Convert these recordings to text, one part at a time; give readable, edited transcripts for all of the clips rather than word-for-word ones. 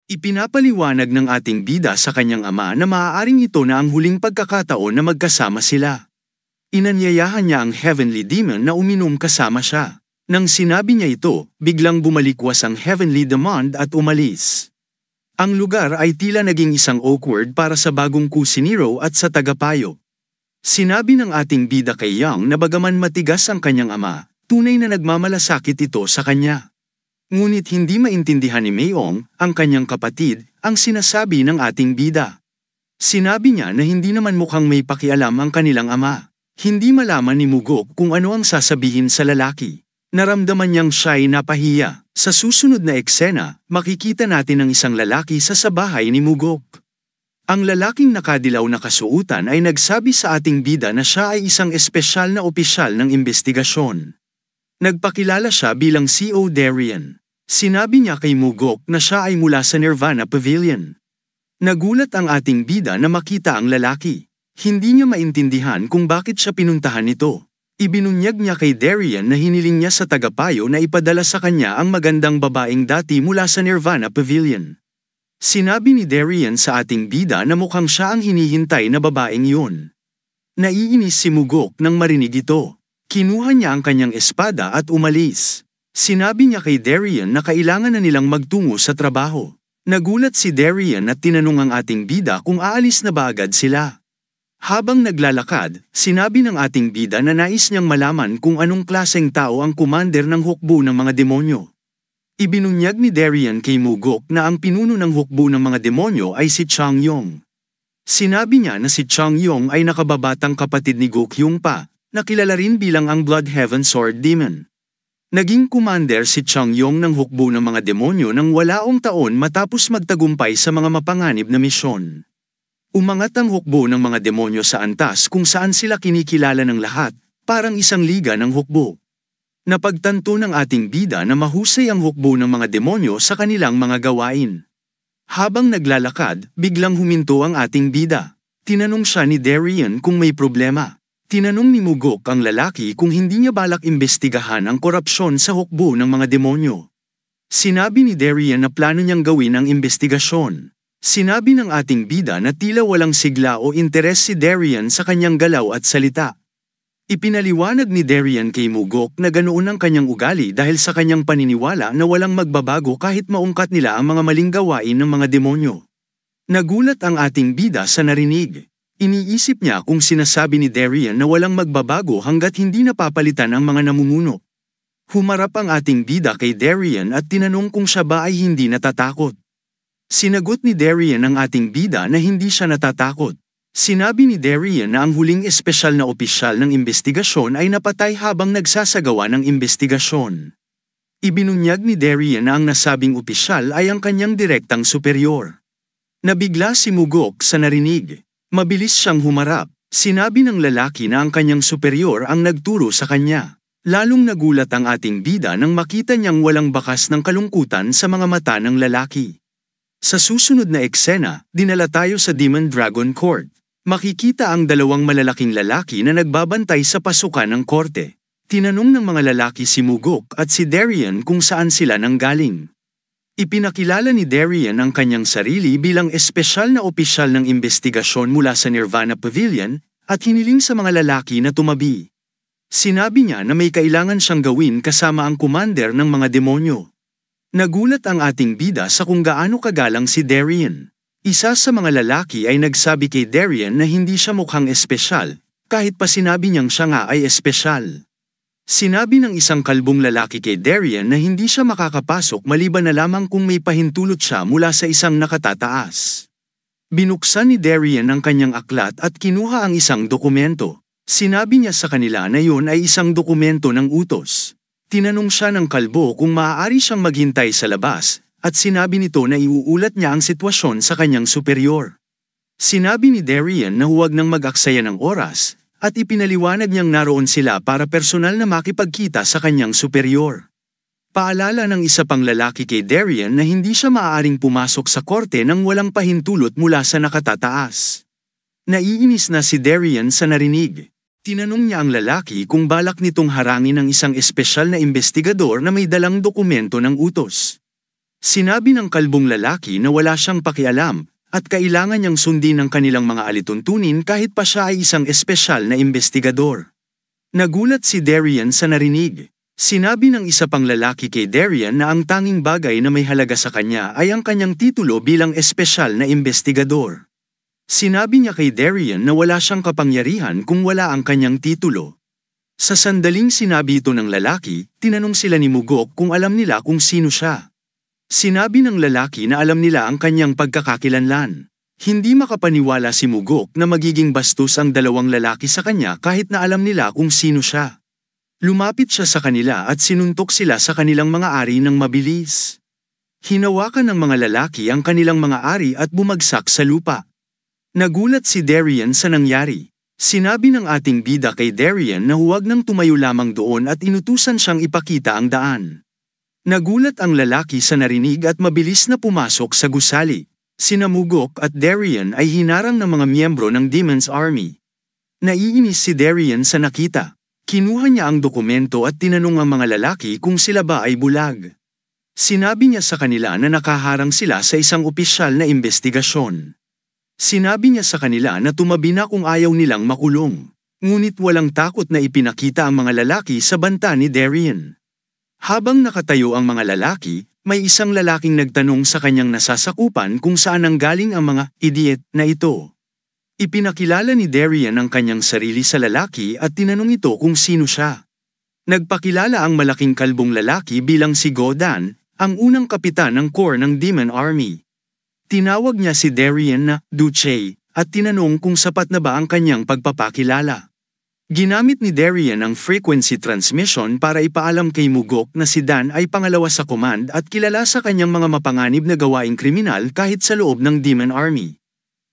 Ipinapaliwanag ng ating bida sa kanyang ama na maaaring ito na ang huling pagkakataon na magkasama sila. Inanyayahan niya ang heavenly demon na uminom kasama siya. Nang sinabi niya ito, biglang bumalikwas ang heavenly demon at umalis. Ang lugar ay tila naging isang awkward para sa bagong kusinero at sa tagapayo. Sinabi ng ating bida kay Young na bagaman matigas ang kanyang ama, tunay na nagmamalasakit ito sa kanya. Ngunit hindi maintindihan ni Mayong, ang kanyang kapatid, ang sinasabi ng ating bida. Sinabi niya na hindi naman mukhang may pakialam ang kanilang ama. Hindi malaman ni Mugok kung ano ang sasabihin sa lalaki. Naramdaman niyang siya'y napahiya. Sa susunod na eksena, makikita natin ang isang lalaki sa bahay ni Mugok. Ang lalaking nakadilaw na kasuutan ay nagsabi sa ating bida na siya ay isang espesyal na opisyal ng investigasyon. Nagpakilala siya bilang C.O. Darien. Sinabi niya kay Mugok na siya ay mula sa Nirvana Pavilion. Nagulat ang ating bida na makita ang lalaki. Hindi niya maintindihan kung bakit siya pinuntahan nito. Ibinunyag niya kay Darien na hiniling niya sa tagapayo na ipadala sa kanya ang magandang babaeng dati mula sa Nirvana Pavilion. Sinabi ni Darien sa ating bida na mukhang siya ang hinihintay na babaeng yun. Naiinis si Mugok nang marinig ito. Kinuha niya ang kanyang espada at umalis. Sinabi niya kay Darien na kailangan na nilang magtungo sa trabaho. Nagulat si Darien at tinanong ang ating bida kung aalis na ba agad sila. Habang naglalakad, sinabi ng ating bida na nais niyang malaman kung anong klaseng tao ang commander ng hukbo ng mga demonyo. Ibinunyag ni Darien kay Mugok na ang pinuno ng hukbo ng mga demonyo ay si Chang Yong. Sinabi niya na si Chang Yong ay nakababatang kapatid ni Gokyung pa, na kilala rin bilang ang Blood Heaven Sword Demon. Naging commander si Chang Yong ng hukbo ng mga demonyo ng walaong taon matapos magtagumpay sa mga mapanganib na misyon. Umangat ang hukbo ng mga demonyo sa antas kung saan sila kinikilala ng lahat, parang isang liga ng hukbo. Napagtanto ng ating bida na mahusay ang hukbo ng mga demonyo sa kanilang mga gawain. Habang naglalakad, biglang huminto ang ating bida. Tinanong siya ni Darien kung may problema. Tinanong ni Mugok ang lalaki kung hindi niya balak imbestigahan ang korupsyon sa hukbo ng mga demonyo. Sinabi ni Darien na plano niyang gawin ang investigasyon. Sinabi ng ating bida na tila walang sigla o interes si Darien sa kanyang galaw at salita. Ipinaliwanag ni Darien kay Mugok na ganoon ang kanyang ugali dahil sa kanyang paniniwala na walang magbabago kahit maungkat nila ang mga maling gawain ng mga demonyo. Nagulat ang ating bida sa narinig. Iniisip niya kung sinasabi ni Darien na walang magbabago hanggat hindi napapalitan ang mga namumuno. Humarap ang ating bida kay Darien at tinanong kung siya ba ay hindi natatakot. Sinagot ni Darien ang ating bida na hindi siya natatakot. Sinabi ni Darien na ang huling espesyal na opisyal ng investigasyon ay napatay habang nagsasagawa ng investigasyon. Ibinunyag ni Darien na ang nasabing opisyal ay ang kanyang direktang superior. Nabigla si Mugok sa narinig. Mabilis siyang humarap. Sinabi ng lalaki na ang kanyang superior ang nagturo sa kanya. Lalong nagulat ang ating bida nang makita niyang walang bakas ng kalungkutan sa mga mata ng lalaki. Sa susunod na eksena, dinala tayo sa Demon Dragon Court. Makikita ang dalawang malalaking lalaki na nagbabantay sa pasukan ng korte. Tinanong ng mga lalaki si Mugok at si Darien kung saan sila nanggaling. Ipinakilala ni Darien ang kanyang sarili bilang espesyal na opisyal ng investigasyon mula sa Nirvana Pavilion at hiniling sa mga lalaki na tumabi. Sinabi niya na may kailangan siyang gawin kasama ang commander ng mga demonyo. Nagulat ang ating bida sa kung gaano kagalang si Darien. Isa sa mga lalaki ay nagsabi kay Darien na hindi siya mukhang espesyal, kahit pa sinabi niyang siya nga ay espesyal. Sinabi ng isang kalbong lalaki kay Darien na hindi siya makakapasok maliban na lamang kung may pahintulot siya mula sa isang nakatataas. Binuksan ni Darien ang kanyang aklat at kinuha ang isang dokumento. Sinabi niya sa kanila na yun ay isang dokumento ng utos. Tinanong siya ng kalbo kung maaari siyang maghintay sa labas, at sinabi nito na iuulat niya ang sitwasyon sa kanyang superior. Sinabi ni Darien na huwag nang mag-aksaya ng oras, at ipinaliwanag niyang naroon sila para personal na makipagkita sa kanyang superior. Paalala ng isa pang lalaki kay Darien na hindi siya maaaring pumasok sa korte nang walang pahintulot mula sa nakatataas. Naiinis na si Darien sa narinig. Tinanong niya ang lalaki kung balak nitong harangin ng isang espesyal na investigador na may dalang dokumento ng utos. Sinabi ng kalbong lalaki na wala siyang pakialam, at kailangan niyang sundin ang kanilang mga alituntunin kahit pa siya ay isang espesyal na investigador. Nagulat si Darian sa narinig. Sinabi ng isa pang lalaki kay Darian na ang tanging bagay na may halaga sa kanya ay ang kanyang titulo bilang espesyal na investigador. Sinabi niya kay Darian na wala siyang kapangyarihan kung wala ang kanyang titulo. Sa sandaling sinabi ito ng lalaki, tinanong sila ni Mugok kung alam nila kung sino siya. Sinabi ng lalaki na alam nila ang kanyang pagkakakilanlan. Hindi makapaniwala si Mugok na magiging bastos ang dalawang lalaki sa kanya kahit na alam nila kung sino siya. Lumapit siya sa kanila at sinuntok sila sa kanilang mga ari ng mabilis. Hinawakan ng mga lalaki ang kanilang mga ari at bumagsak sa lupa. Nagulat si Darian sa nangyari. Sinabi ng ating bida kay Darian na huwag nang tumayo lamang doon at inutusan siyang ipakita ang daan. Nagulat ang lalaki sa narinig at mabilis na pumasok sa gusali. Sina Mugok at Darian ay hinarang ng mga miyembro ng Demon's Army. Naiinis si Darian sa nakita. Kinuha niya ang dokumento at tinanong ang mga lalaki kung sila ba ay bulag. Sinabi niya sa kanila na nakaharang sila sa isang opisyal na investigasyon. Sinabi niya sa kanila na tumabi na kung ayaw nilang makulong. Ngunit walang takot na ipinakita ang mga lalaki sa banta ni Darian. Habang nakatayo ang mga lalaki, may isang lalaking nagtanong sa kanyang nasasakupan kung saan nanggaling ang mga idiot na ito. Ipinakilala ni Darian ang kanyang sarili sa lalaki at tinanong ito kung sino siya. Nagpakilala ang malaking kalbong lalaki bilang si Godan, ang unang kapitan ng Corps ng Demon Army. Tinawag niya si Darian na Duce at tinanong kung sapat na ba ang kanyang pagpapakilala. Ginamit ni Darian ang frequency transmission para ipaalam kay Mugok na si Dan ay pangalawa sa command at kilala sa kanyang mga mapanganib na gawaing kriminal kahit sa loob ng Demon Army.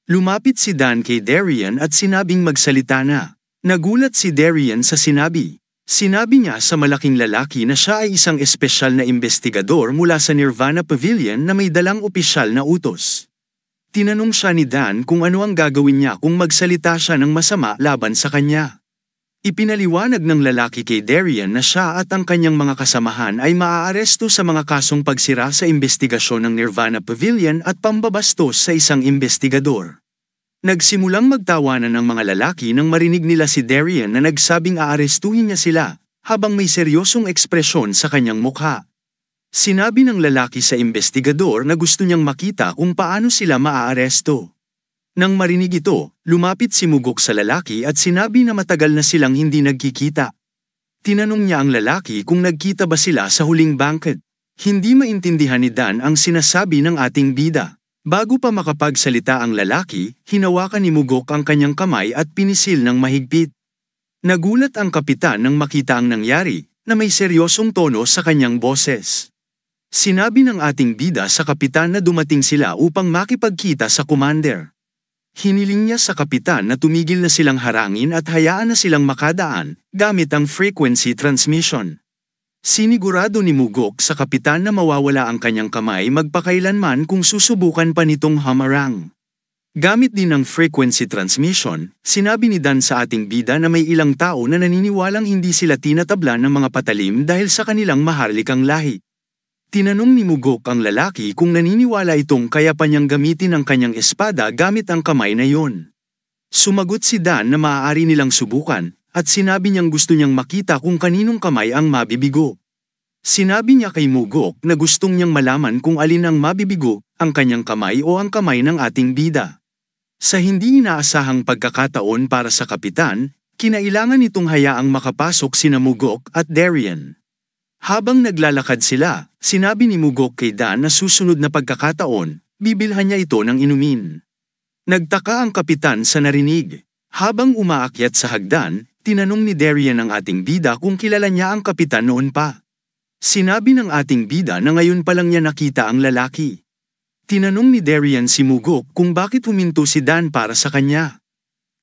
Lumapit si Dan kay Darian at sinabing magsalita na. Nagulat si Darian sa sinabi. Sinabi niya sa malaking lalaki na siya ay isang espesyal na investigador mula sa Nirvana Pavilion na may dalang opisyal na utos. Tinanong siya ni Dan kung ano ang gagawin niya kung magsalita siya ng masama laban sa kanya. Ipinaliwanag ng lalaki kay Darian na siya at ang kanyang mga kasamahan ay maaaresto sa mga kasong pagsira sa investigasyon ng Nirvana Pavilion at pambabastos sa isang investigador. Nagsimulang magtawanan ang mga lalaki nang marinig nila si Darian na nagsabing aarestuhin niya sila, habang may seryosong ekspresyon sa kanyang mukha. Sinabi ng lalaki sa investigador na gusto niyang makita kung paano sila maaaresto. Nang marinig ito, lumapit si Mugok sa lalaki at sinabi na matagal na silang hindi nagkikita. Tinanong niya ang lalaki kung nagkita ba sila sa huling banquet. Hindi maintindihan ni Dan ang sinasabi ng ating bida. Bago pa makapagsalita ang lalaki, hinawakan ni Mugok ang kanyang kamay at pinisil ng mahigpit. Nagulat ang kapitan nang makita ang nangyari, na may seryosong tono sa kanyang boses. Sinabi ng ating bida sa kapitan na dumating sila upang makipagkita sa commander. Hiniling niya sa kapitan na tumigil na silang harangin at hayaan na silang makadaan, gamit ang frequency transmission. Sinigurado ni Mugok sa kapitan na mawawala ang kanyang kamay magpakailanman kung susubukan pa nitong hamarang. Gamit din ng frequency transmission, sinabi ni Dan sa ating bida na may ilang tao na naniniwalang hindi sila tinatablan ng mga patalim dahil sa kanilang maharlikang lahi. Tinanong ni Mugok ang lalaki kung naniniwala itong kaya pa niyang gamitin ang kanyang espada gamit ang kamay na yon. Sumagot si Dan na maaari nilang subukan, at sinabi niyang gusto niyang makita kung kaninong kamay ang mabibigo. Sinabi niya kay Mugok na gustong niyang malaman kung alin ang mabibigo, ang kanyang kamay o ang kamay ng ating bida. Sa hindi inaasahang pagkakataon para sa kapitan, kinailangan nitong hayaang makapasok sina Mugok at Darian. Habang naglalakad sila, sinabi ni Mugok kay Dan na susunod na pagkakataon, bibilhan niya ito ng inumin. Nagtaka ang kapitan sa narinig. Habang umaakyat sa hagdan, tinanong ni Darian ang ating bida kung kilala niya ang kapitan noon pa. Sinabi ng ating bida na ngayon pa lang niya nakita ang lalaki. Tinanong ni Darian si Mugok kung bakit huminto si Dan para sa kanya.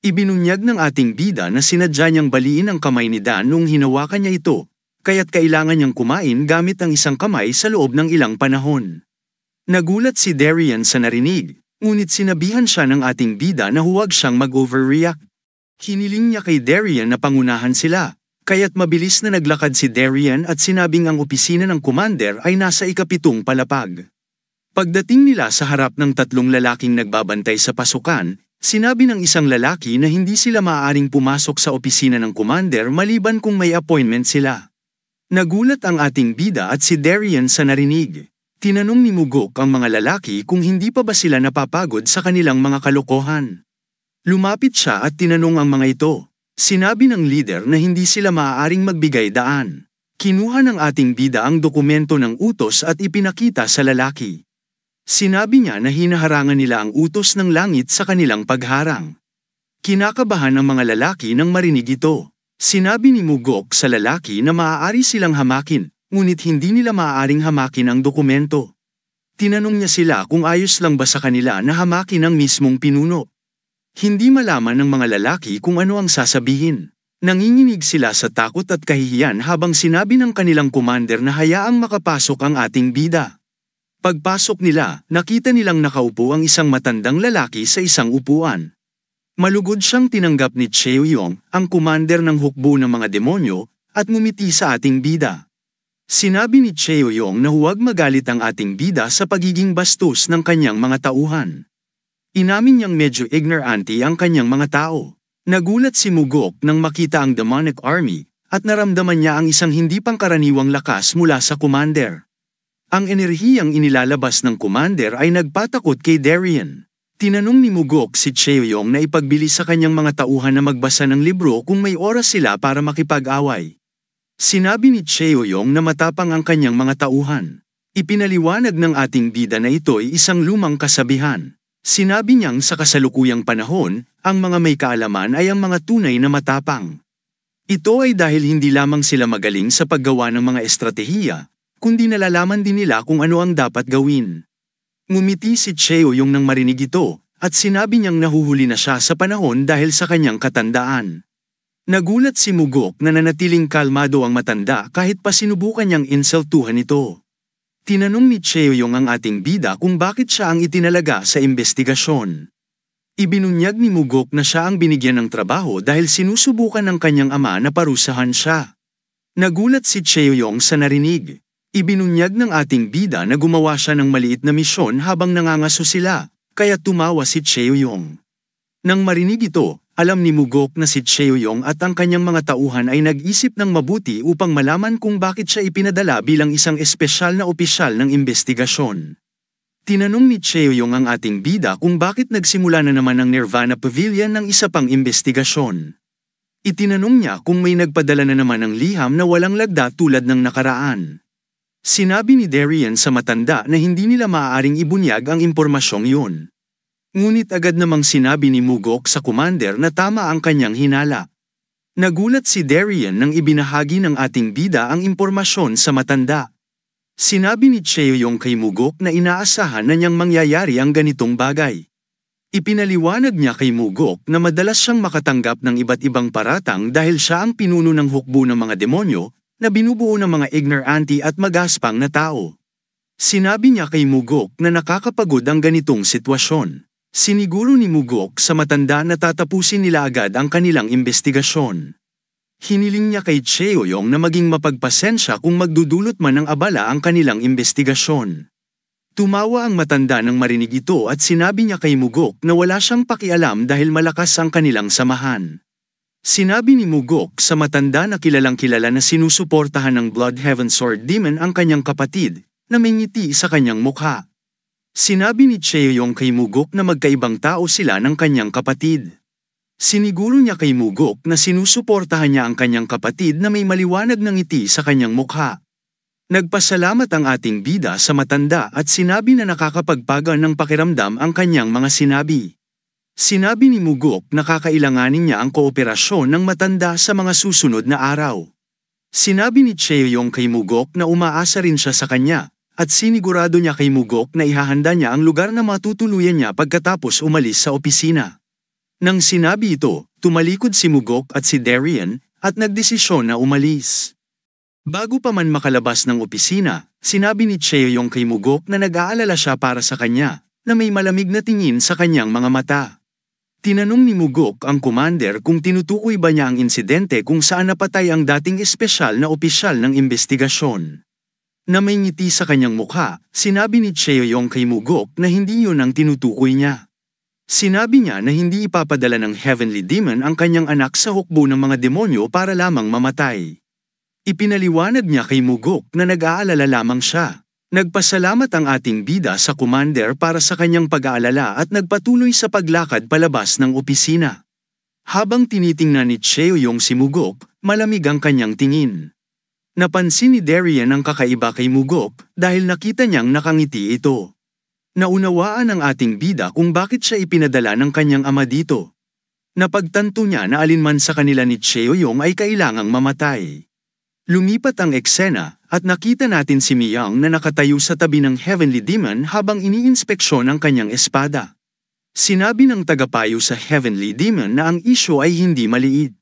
Ibinunyag ng ating bida na sinadya niyang baliin ang kamay ni Dan nung hinawakan niya ito, kaya't kailangan niyang kumain gamit ang isang kamay sa loob ng ilang panahon. Nagulat si Darian sa narinig, ngunit sinabihan siya ng ating bida na huwag siyang mag-overreact. Hiniling niya kay Darian na pangunahan sila, Kaya't mabilis na naglakad si Darian at sinabing ang opisina ng commander ay nasa ika-7 palapag. Pagdating nila sa harap ng 3 lalaking nagbabantay sa pasukan, sinabi ng isang lalaki na hindi sila maaaring pumasok sa opisina ng commander maliban kung may appointment sila. Nagulat ang ating bida at si Darian sa narinig. Tinanong ni Mugok ang mga lalaki kung hindi pa ba sila napapagod sa kanilang mga kalokohan. Lumapit siya at tinanong ang mga ito. Sinabi ng leader na hindi sila maaaring magbigay daan. Kinuha ng ating bida ang dokumento ng utos at ipinakita sa lalaki. Sinabi niya na hinaharangan nila ang utos ng langit sa kanilang pagharang. Kinakabahan ang mga lalaki nang marinig ito. Sinabi ni Mugok sa lalaki na maaari silang hamakin, ngunit hindi nila maaaring hamakin ang dokumento. Tinanong niya sila kung ayos lang ba sa kanila na hamakin ang mismong pinuno. Hindi malaman ng mga lalaki kung ano ang sasabihin. Nanginginig sila sa takot at kahihiyan habang sinabi ng kanilang commander na hayaang makapasok ang ating bida. Pagpasok nila, nakita nilang nakaupo ang isang matandang lalaki sa isang upuan. Malugod siyang tinanggap ni Chaoyong, ang commander ng hukbo ng mga demonyo, at ngumiti sa ating bida. Sinabi ni Chaoyong na huwag magalit ang ating bida sa pagiging bastos ng kanyang mga tauhan. Inamin niyang medyo ignorante ang kanyang mga tao. Nagulat si Mugok nang makita ang demonic army, at naramdaman niya ang isang hindi pangkaraniwang lakas mula sa commander. Ang enerhiyang inilalabas ng commander ay nagpatakot kay Darian. Tinanong ni Mugok si Chaoyong na ipagbili sa kanyang mga tauhan na magbasa ng libro kung may oras sila para makipag-away. Sinabi ni Chaoyong na matapang ang kanyang mga tauhan. Ipinaliwanag ng ating bida na ito'y isang lumang kasabihan. Sinabi niyang sa kasalukuyang panahon, ang mga may kaalaman ay ang mga tunay na matapang. Ito ay dahil hindi lamang sila magaling sa paggawa ng mga estratehiya, kundi nalalaman din nila kung ano ang dapat gawin. Ngumiti si Chaoyong nang marinig ito, at sinabi niyang nahuhuli na siya sa panahon dahil sa kanyang katandaan. Nagulat si Mugok na nanatiling kalmado ang matanda kahit pa sinubukan niyang insultuhan ito. Tinanong ni Chaoyong ang ating bida kung bakit siya ang itinalaga sa investigasyon. Ibinunyag ni Mugok na siya ang binigyan ng trabaho dahil sinusubukan ng kanyang ama na parusahan siya. Nagulat si Chaoyong sa narinig. Ibinunyag ng ating bida na gumawa siya ng maliit na misyon habang nangangaso sila, kaya tumawa si Chaoyong. Nang marinig ito, alam ni Mugok na si Chaoyong at ang kanyang mga tauhan ay nag-isip ng mabuti upang malaman kung bakit siya ipinadala bilang isang espesyal na opisyal ng investigasyon. Tinanong ni Chaoyong ang ating bida kung bakit nagsimula na naman ang Nirvana Pavilion ng isa pang investigasyon. Itinanong niya kung may nagpadala na naman ng liham na walang lagda tulad ng nakaraan. Sinabi ni Darian sa matanda na hindi nila maaaring ibunyag ang impormasyong yun. Ngunit agad namang sinabi ni Mugok sa commander na tama ang kanyang hinala. Nagulat si Darian nang ibinahagi ng ating bida ang impormasyon sa matanda. Sinabi ni Chaoyong kay Mugok na inaasahan na niyang mangyayari ang ganitong bagay. Ipinaliwanag niya kay Mugok na madalas siyang makatanggap ng iba't ibang paratang dahil siya ang pinuno ng hukbo ng mga demonyo na binubuo ng mga ignorante at magaspang na tao. Sinabi niya kay Mugok na nakakapagod ang ganitong sitwasyon. Siniguro ni Mugok sa matanda na tatapusin nila agad ang kanilang investigasyon. Hiniling niya kay Chaoyong na maging mapagpasensya kung magdudulot man ng abala ang kanilang investigasyon. Tumawa ang matanda nang marinig ito at sinabi niya kay Mugok na wala siyang pakialam dahil malakas ang kanilang samahan. Sinabi ni Mugok sa matanda na kilalang-kilala na sinusuportahan ng Bloodhaven Sword Demon ang kanyang kapatid, na may ngiti sa kanyang mukha. Sinabi ni Chaoyong kay Mugok na magkaibang tao sila ng kanyang kapatid. Siniguro niya kay Mugok na sinusuportahan niya ang kanyang kapatid na may maliwanag na ngiti sa kanyang mukha. Nagpasalamat ang ating bida sa matanda at sinabi na nakakapagpagaan ng pakiramdam ang kanyang mga sinabi. Sinabi ni Mugok na kakailanganin niya ang kooperasyon ng matanda sa mga susunod na araw. Sinabi ni Chaoyong kay Mugok na umaasa rin siya sa kanya, at sinigurado niya kay Mugok na ihahanda niya ang lugar na matutuluyan niya pagkatapos umalis sa opisina. Nang sinabi ito, tumalikod si Mugok at si Darian, at nagdesisyon na umalis. Bago pa man makalabas ng opisina, sinabi ni Chaoyong kay Mugok na nag-aalala siya para sa kanya, na may malamig na tingin sa kanyang mga mata. Tinanong ni Mugok ang commander kung tinutukoy ba niya ang insidente kung saan napatay ang dating espesyal na opisyal ng investigasyon. Na may ngiti sa kanyang mukha, sinabi ni Cheoyong kay Mugok na hindi yun ang tinutukoy niya. Sinabi niya na hindi ipapadala ng Heavenly Demon ang kanyang anak sa hukbo ng mga demonyo para lamang mamatay. Ipinaliwanag niya kay Mugok na nag-aalala lamang siya. Nagpasalamat ang ating bida sa commander para sa kanyang pag-aalala at nagpatuloy sa paglakad palabas ng opisina. Habang tinitingnan ni Cheoyong si Mugok, malamig ang kanyang tingin. Napansin ni Darian ang kakaiba kay Mugok dahil nakita niyang nakangiti ito. Naunawaan ng ating bida kung bakit siya ipinadala ng kanyang ama dito. Napagtanto niya na alinman sa kanila ni Cheoyong ay kailangang mamatay. Lumipat ang eksena at nakita natin si Miyang na nakatayo sa tabi ng Heavenly Demon habang iniinspeksyon ang kanyang espada. Sinabi ng tagapayo sa Heavenly Demon na ang isyu ay hindi maliit.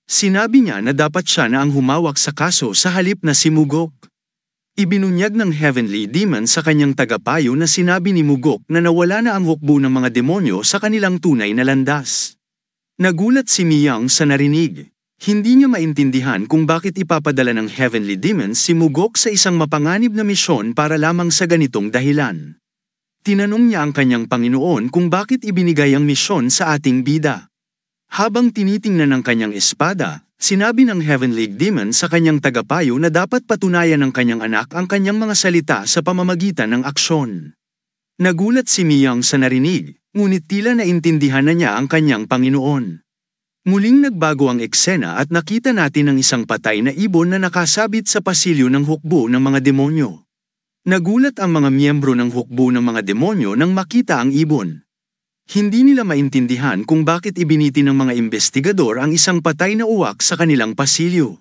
Sinabi niya na dapat siya na ang humawak sa kaso sa halip na si Mugok. Ibinunyag ng Heavenly Demon sa kanyang tagapayo na sinabi ni Mugok na nawala na ang hukbo ng mga demonyo sa kanilang tunay na landas. Nagulat si Miyang sa narinig. Hindi niya maintindihan kung bakit ipapadala ng Heavenly Demon si Mugok sa isang mapanganib na misyon para lamang sa ganitong dahilan. Tinanong niya ang kanyang Panginoon kung bakit ibinigay ang misyon sa ating bida. Habang tinitingnan ng kanyang espada, sinabi ng Heavenly Demon sa kanyang tagapayo na dapat patunayan ng kanyang anak ang kanyang mga salita sa pamamagitan ng aksyon. Nagulat si Miyang sa narinig, ngunit tila naintindihan na niya ang kanyang Panginoon. Muling nagbago ang eksena at nakita natin ang isang patay na ibon na nakasabit sa pasilyo ng hukbo ng mga demonyo. Nagulat ang mga miyembro ng hukbo ng mga demonyo nang makita ang ibon. Hindi nila maintindihan kung bakit ibiniti ng mga investigador ang isang patay na uwak sa kanilang pasilyo.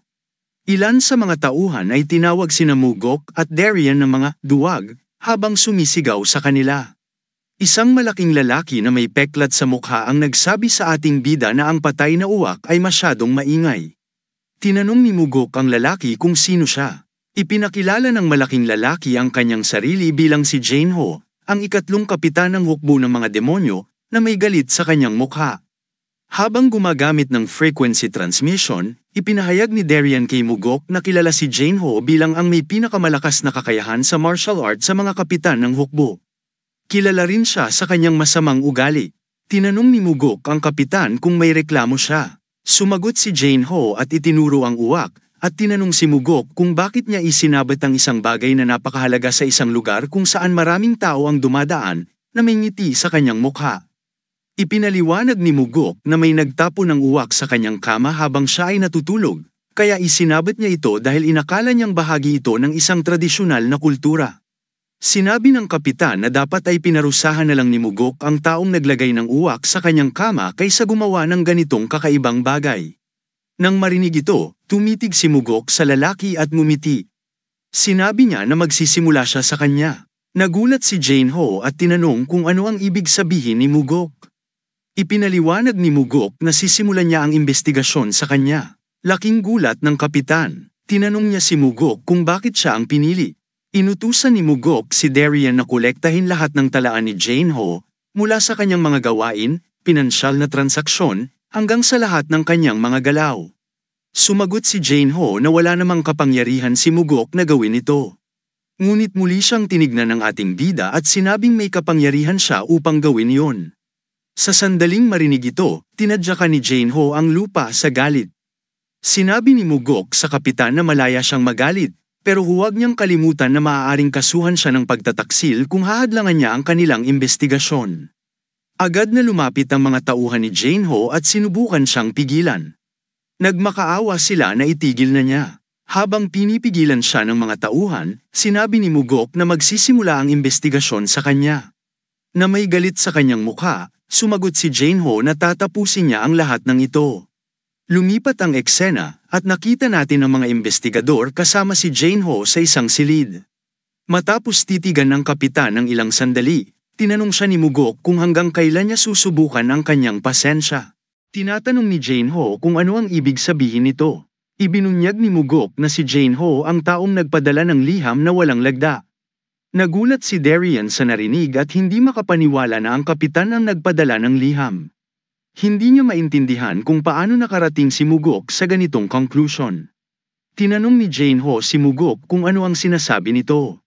Ilan sa mga tauhan ay tinawag sina Mugok at Darian ng mga duwag habang sumisigaw sa kanila. Isang malaking lalaki na may peklat sa mukha ang nagsabi sa ating bida na ang patay na uwak ay masyadong maingay. Tinanong ni Mugok ang lalaki kung sino siya. Ipinakilala ng malaking lalaki ang kanyang sarili bilang si Jane Ho, ang ikatlong kapitan ng hukbo ng mga demonyo na may galit sa kanyang mukha. Habang gumagamit ng frequency transmission, ipinahayag ni Darian kay Mugok na kilala si Jane Ho bilang ang may pinakamalakas na kakayahan sa martial arts sa mga kapitan ng hukbo. Kilala rin siya sa kanyang masamang ugali. Tinanong ni Mugok ang kapitan kung may reklamo siya. Sumagot si Jane Ho at itinuro ang uwak, at tinanong si Mugok kung bakit niya isinabit ang isang bagay na napakahalaga sa isang lugar kung saan maraming tao ang dumadaan, na may ngiti sa kanyang mukha. Ipinaliwanag ni Mugok na may nagtapo ng uwak sa kanyang kama habang siya ay natutulog, kaya isinabit niya ito dahil inakala niyang bahagi ito ng isang tradisyonal na kultura. Sinabi ng kapitan na dapat ay pinarusahan na lang ni Mugok ang taong naglagay ng uwak sa kanyang kama kaysa gumawa ng ganitong kakaibang bagay. Nang marinig ito, tumitig si Mugok sa lalaki at ngumiti. Sinabi niya na magsisimula siya sa kanya. Nagulat si Jane Ho at tinanong kung ano ang ibig sabihin ni Mugok. Ipinaliwanag ni Mugok na sisimulan niya ang investigasyon sa kanya. Laking gulat ng kapitan. Tinanong niya si Mugok kung bakit siya ang pinili. Inutusan ni Mugok si Darian na kolektahin lahat ng talaan ni Jane Ho, mula sa kanyang mga gawain, pinansyal na transaksyon, hanggang sa lahat ng kanyang mga galaw. Sumagot si Jane Ho na wala namang kapangyarihan si Mugok na gawin ito. Ngunit muli siyang tinignan ng ating bida at sinabing may kapangyarihan siya upang gawin iyon. Sa sandaling marinig ito, tinadyakan ni Jane Ho ang lupa sa galit. Sinabi ni Mugok sa kapitan na malaya siyang magalit, pero huwag niyang kalimutan na maaaring kasuhan siya ng pagtataksil kung hahadlangan niya ang kanilang investigasyon. Agad na lumapit ang mga tauhan ni Jane Ho at sinubukan siyang pigilan. Nagmakaawa sila na itigil na niya. Habang pinipigilan siya ng mga tauhan, sinabi ni Mugok na magsisimula ang investigasyon sa kanya. Na may galit sa kanyang mukha, sumagot si Jane Ho na tatapusin niya ang lahat ng ito. Lumipat ang eksena at nakita natin ang mga investigador kasama si Jane Ho sa isang silid. Matapos titigan ng kapitan ng ilang sandali, tinanong siya ni Mugok kung hanggang kailan niya susubukan ang kanyang pasensya. Tinatanong ni Jane Ho kung ano ang ibig sabihin nito. Ibinunyag ni Mugok na si Jane Ho ang taong nagpadala ng liham na walang lagda. Nagulat si Darian sa narinig at hindi makapaniwala na ang kapitan ang nagpadala ng liham. Hindi niya maintindihan kung paano nakarating si Mugok sa ganitong conclusion. Tinanong ni Jane Ho si Mugok kung ano ang sinasabi nito.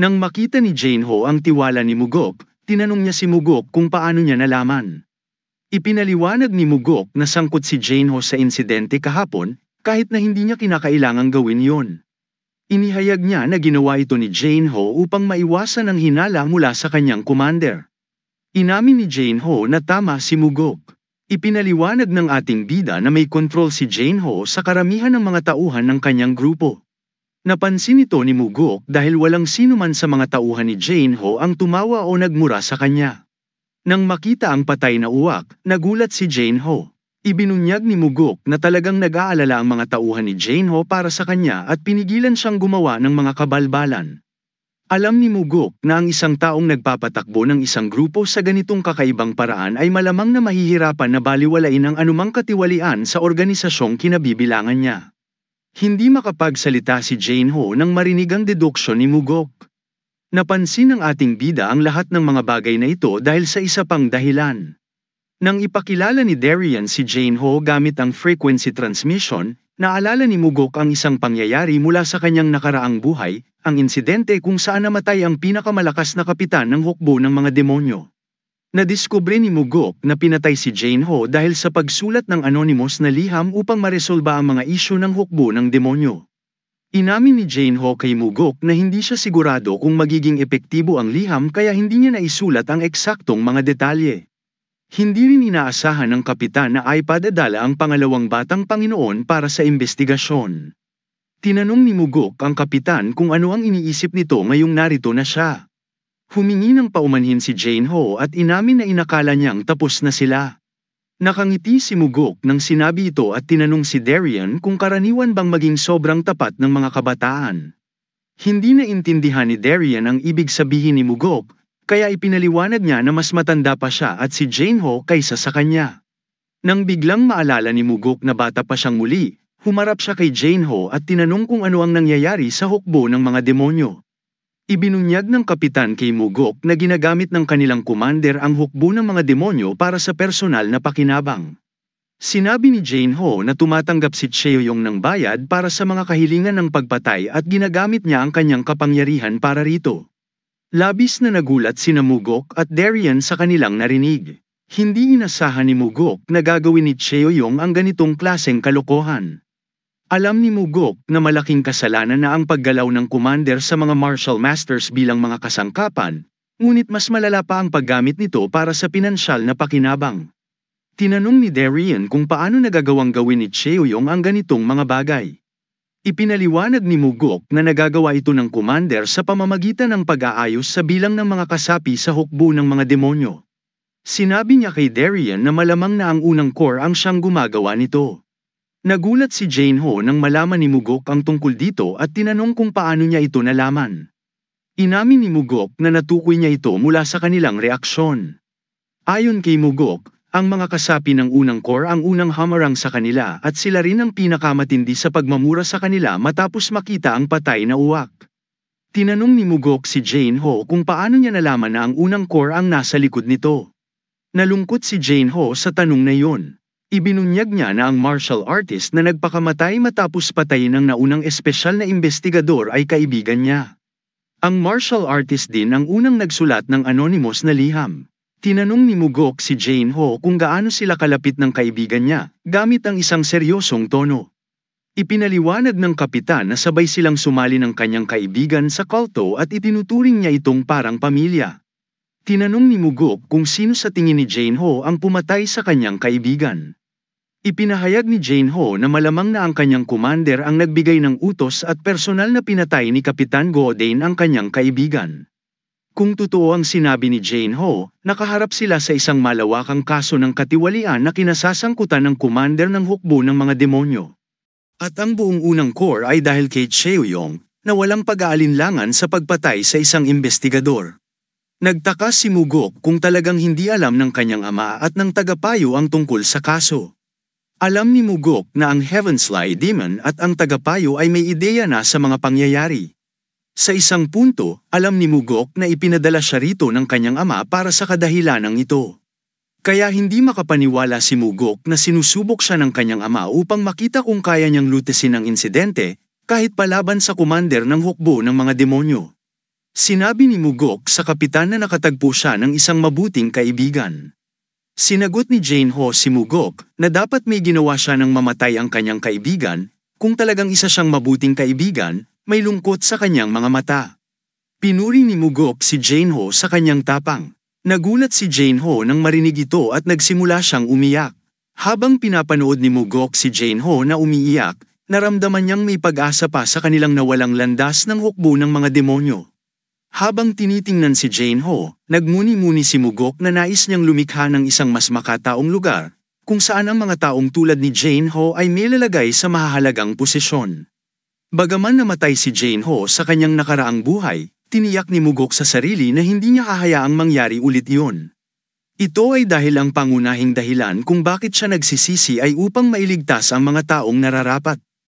Nang makita ni Jane Ho ang tiwala ni Mugok, tinanong niya si Mugok kung paano niya nalaman. Ipinaliwanag ni Mugok na sangkot si Jane Ho sa insidente kahapon, kahit na hindi niya kinakailangang gawin yon. Inihayag niya na ginawa ito ni Jane Ho upang maiwasan ang hinala mula sa kanyang commander. Inamin ni Jane Ho na tama si Mugok. Ipinaliwanag ng ating bida na may kontrol si Jane Ho sa karamihan ng mga tauhan ng kanyang grupo. Napansin ito ni Mugok dahil walang sino man sa mga tauhan ni Jane Ho ang tumawa o nagmura sa kanya. Nang makita ang patay na uwak, nagulat si Jane Ho. Ibinunyag ni Mugok na talagang nag-aalala ang mga tauhan ni Jane Ho para sa kanya at pinigilan siyang gumawa ng mga kabalbalan. Alam ni Mugok na ang isang taong nagpapatakbo ng isang grupo sa ganitong kakaibang paraan ay malamang na mahihirapan na baliwalain ang anumang katiwalian sa organisasyong kinabibilangan niya. Hindi makapagsalita si Jane Ho nang marinig ang deduksyon ni Mugok. Napansin ng ating bida ang lahat ng mga bagay na ito dahil sa isa pang dahilan. Nang ipakilala ni Darian si Jane Ho gamit ang frequency transmission, naalala ni Mugok ang isang pangyayari mula sa kanyang nakaraang buhay, ang insidente kung saan namatay ang pinakamalakas na kapitan ng hukbo ng mga demonyo. Nadiskubre ni Mugok na pinatay si Jane Ho dahil sa pagsulat ng anonymous na liham upang maresolba ang mga isyu ng hukbo ng demonyo. Inamin ni Jane Ho kay Mugok na hindi siya sigurado kung magiging epektibo ang liham kaya hindi niya naisulat ang eksaktong mga detalye. Hindi rin inaasahan ng kapitan na ipadadala ang pangalawang batang Panginoon para sa investigasyon. Tinanong ni Mugok ang kapitan kung ano ang iniisip nito ngayong narito na siya. Humingi ng paumanhin si Jane Ho at inamin na inakala niyang tapos na sila. Nakangiti si Mugok nang sinabi ito at tinanong si Darian kung karaniwan bang maging sobrang tapat ng mga kabataan. Hindi naintindihan ni Darian ang ibig sabihin ni Mugok, kaya ipinaliwanag niya na mas matanda pa siya at si Jane Ho kaysa sa kanya. Nang biglang maalala ni Mugok na bata pa siyang muli, humarap siya kay Jane Ho at tinanong kung ano ang nangyayari sa hukbo ng mga demonyo. Ibinunyag ng kapitan kay Mugok na ginagamit ng kanilang commander ang hukbo ng mga demonyo para sa personal na pakinabang. Sinabi ni Jane Ho na tumatanggap si Cheoyong ng bayad para sa mga kahilingan ng pagpatay at ginagamit niya ang kanyang kapangyarihan para rito. Labis na nagulat sina Mugok at Darian sa kanilang narinig. Hindi inasahan ni Mugok na gagawin ni Cheoyong ang ganitong klaseng kalokohan. Alam ni Mugok na malaking kasalanan na ang paggalaw ng commander sa mga martial masters bilang mga kasangkapan, ngunit mas malala pa ang paggamit nito para sa pinansyal na pakinabang. Tinanong ni Darian kung paano nagagawang gawin ni Cheoyong ang ganitong mga bagay. Ipinaliwanag ni Mugok na nagagawa ito ng commander sa pamamagitan ng pag-aayos sa bilang ng mga kasapi sa hukbo ng mga demonyo. Sinabi niya kay Darian na malamang na ang unang core ang siyang gumagawa nito. Nagulat si Jane Ho nang malaman ni Mugok ang tungkol dito at tinanong kung paano niya ito nalaman. Inamin ni Mugok na natukoy niya ito mula sa kanilang reaksyon. Ayon kay Mugok, ang mga kasapi ng unang core ang unang hamarang sa kanila at sila rin ang pinakamatindi sa pagmamura sa kanila matapos makita ang patay na uwak. Tinanong ni Mugok si Jane Ho kung paano niya nalaman na ang unang core ang nasa likod nito. Nalungkot si Jane Ho sa tanong na iyon. Ibinunyag niya na ang martial artist na nagpakamatay matapos patayin ng naunang espesyal na investigador ay kaibigan niya. Ang martial artist din ang unang nagsulat ng anonymous na liham. Tinanong ni Mugok si Jane Ho kung gaano sila kalapit ng kaibigan niya, gamit ang isang seryosong tono. Ipinaliwanag ng kapitan na sabay silang sumali ng kanyang kaibigan sa kulto at itinuturing niya itong parang pamilya. Tinanong ni Mugok kung sino sa tingin ni Jane Ho ang pumatay sa kanyang kaibigan. Ipinahayag ni Jane Ho na malamang na ang kanyang commander ang nagbigay ng utos at personal na pinatay ni Kapitan Godane ang kanyang kaibigan. Kung totoo ang sinabi ni Jane Ho, nakaharap sila sa isang malawakang kaso ng katiwalian na kinasasangkutan ng commander ng hukbo ng mga demonyo. At ang buong unang core ay dahil kay Cheoyong, na walang pag-aalinlangan sa pagpatay sa isang investigador. Nagtaka si Mugok kung talagang hindi alam ng kanyang ama at ng tagapayo ang tungkol sa kaso. Alam ni Mugok na ang Heavensley Demon at ang tagapayo ay may ideya na sa mga pangyayari. Sa isang punto, alam ni Mugok na ipinadala siya rito ng kanyang ama para sa kadahilanang ito. Kaya hindi makapaniwala si Mugok na sinusubok siya ng kanyang ama upang makita kung kaya niyang lutesin ang insidente, kahit palaban sa commander ng hukbo ng mga demonyo. Sinabi ni Mugok sa kapitan na nakatagpo siya ng isang mabuting kaibigan. Sinagot ni Jane Ho si Mugok na dapat may ginawa siya nang mamatay ang kanyang kaibigan, kung talagang isa siyang mabuting kaibigan, may lungkot sa kanyang mga mata. Pinuri ni Mugok si Jane Ho sa kanyang tapang. Nagulat si Jane Ho nang marinig ito at nagsimula siyang umiyak. Habang pinapanood ni Mugok si Jane Ho na umiiyak, naramdaman niyang may pag-asa pa sa kanilang nawalang landas ng hukbo ng mga demonyo. Habang tinitingnan si Jane Ho, nagmuni-muni si Mugok na nais niyang lumikha ng isang mas makataong lugar, kung saan ang mga taong tulad ni Jane Ho ay may lalagay sa mahahalagang posisyon. Bagaman namatay si Jane Ho sa kanyang nakaraang buhay, tiniyak ni Mugok sa sarili na hindi niya hahayaang mangyari ulit iyon. Ito ay dahil ang pangunahing dahilan kung bakit siya nagsisisi ay upang mailigtas ang mga taong nararapat.